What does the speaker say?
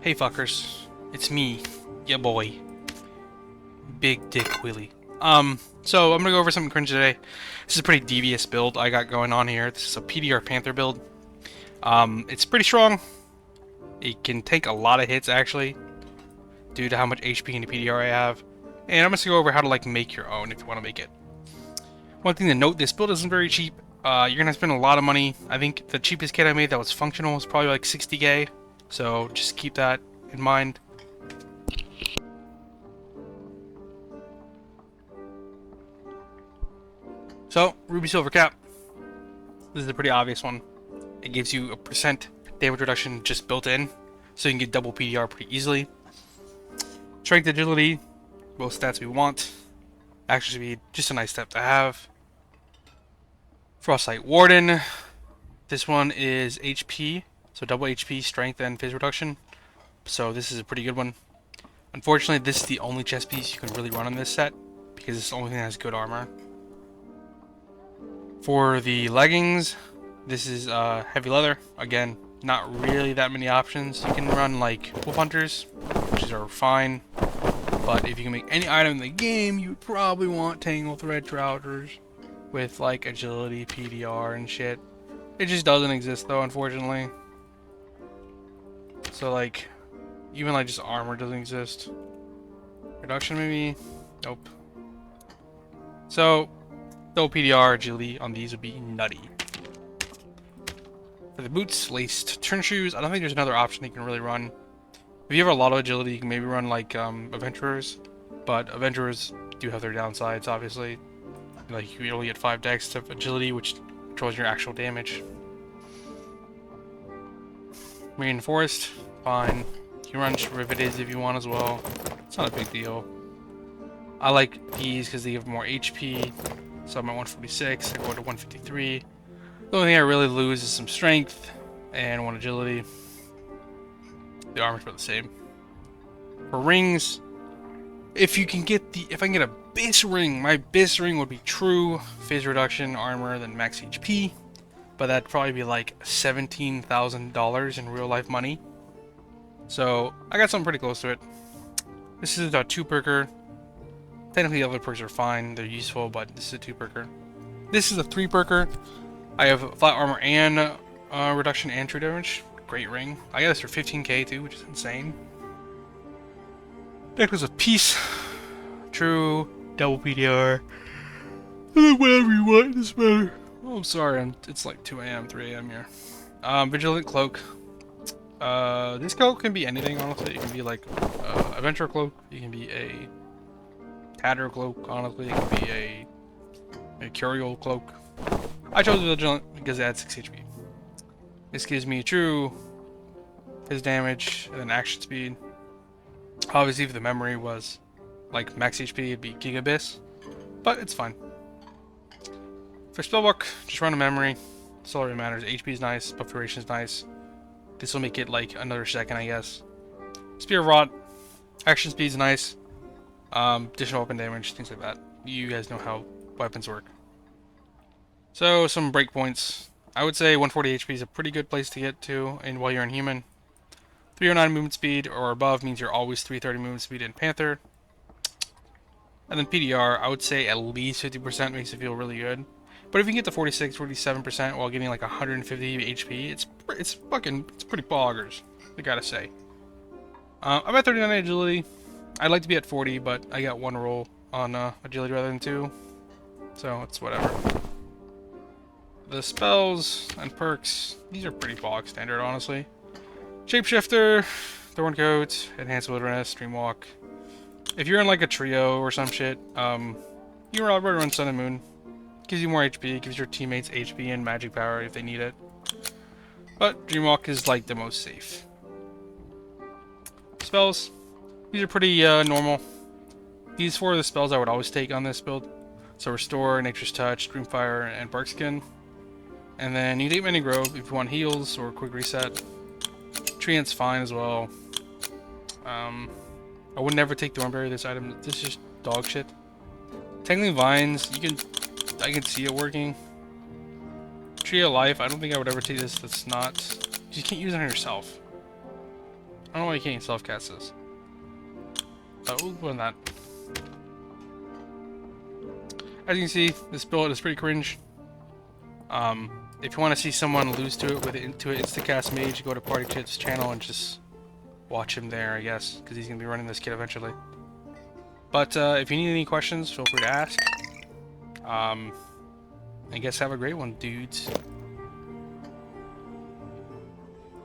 Hey fuckers, it's me, ya boy, Big Dick Willie. So I'm gonna go over something cringe today. This is a pretty devious build I got going on here. This is a PDR Panther build. It's pretty strong. It can take a lot of hits actually, due to how much HP and PDR I have. And I'm just gonna go over how to like make your own if you want to make it. One thing to note: this build isn't very cheap. You're gonna spend a lot of money. I think the cheapest kit I made that was functional was probably like 60k. So just keep that in mind. So, Ruby Silver Cap. This is a pretty obvious one. It gives you a percent damage reduction just built in, so you can get double PDR pretty easily. Strength, Agility, both stats we want. Action Speed, just a nice step to have. Frostlight Warden. This one is HP, so double HP, Strength, and Phys reduction. So this is a pretty good one. Unfortunately, this is the only chest piece you can really run on this set, because it's the only thing that has good armor. For the leggings, this is heavy leather. Again, not really that many options. You can run like wolf hunters, which are fine. But if you can make any item in the game, you would probably want tangle thread trousers with like agility, PDR, and shit. It just doesn't exist though, unfortunately. So like, even like just armor doesn't exist. Reduction maybe? Nope. So, double PDR agility on these would be nutty. For the boots, laced turn shoes, I don't think there's another option you can really run. If you have a lot of agility, you can maybe run like adventurers, but adventurers do have their downsides, obviously. Like you only get 5 dex of agility, which controls your actual damage. Reinforced, fine. You can run derivatives if you want as well. It's not a big deal. I like these because they give more HP. So I'm at 146, I go to 153. The only thing I really lose is some strength and 1 agility. The armor's about the same. For rings, if I can get a base ring, my base ring would be true phys reduction, armor, then max HP. But that'd probably be like $17,000 in real life money. So I got something pretty close to it. This is a 2-perker. Technically, the other perks are fine, they're useful, but this is a 2-perker. This is a 3-perker. I have flat armor and reduction and true damage. Great ring. I got this for 15k too, which is insane. Necklace of Peace. True. Double PDR. Whatever you want, this matter. Oh, I'm sorry, it's like 2 AM, 3 AM here. Vigilant Cloak. This cloak can be anything, honestly. It can be like Adventure Cloak. It can be a Tatter Cloak, honestly. It can be a Mercurial Cloak. I chose Vigilant because it adds 6 HP. This gives me true his damage and then action speed. Obviously, if the memory was like max HP, it'd be Gigabyss, but it's fine. For spellbook, just run a memory. That's all that matters. HP is nice, buff duration is nice. This will make it like another second, I guess. Spear Rot, action speed is nice. Additional weapon damage, things like that. You guys know how weapons work. So, some breakpoints. I would say 140 HP is a pretty good place to get to and while you're in human. 309 movement speed or above means you're always 330 movement speed in Panther. And then PDR, I would say at least 50% makes it feel really good. But if you can get to 46, 47% while getting like 150 HP, it's pretty boggers, I gotta say. I'm at 39 agility. I'd like to be at 40, but I got 1 roll on agility rather than 2. So it's whatever. The spells and perks, these are pretty bog standard, honestly. Shapeshifter, Thorncoat, Enhanced Wilderness, Dreamwalk. If you're in like a trio or some shit, you can run Sun and Moon. Gives you more HP, gives your teammates HP and magic power if they need it. But Dreamwalk is like the most safe. Spells, these are pretty normal. These 4 are the spells I would always take on this build. So Restore, Nature's Touch, Dreamfire, and Bark Skin. And then you take Many Grove if you want heals or quick reset. Treant's fine as well. I would never take Thornberry. This item, this is just dog shit. Tangling Vines, I can see it working. Tree of Life, I don't think I would ever take this. That's not. You can't use it on yourself. I don't know why you can't self-cast this. We'll go on that. As you can see, this build is pretty cringe. If you want to see someone lose to it with an instacast mage, go to Party Chip's channel and just watch him there, I guess, because he's going to be running this kit eventually. But if you need any questions, feel free to ask. I guess have a great one, dudes.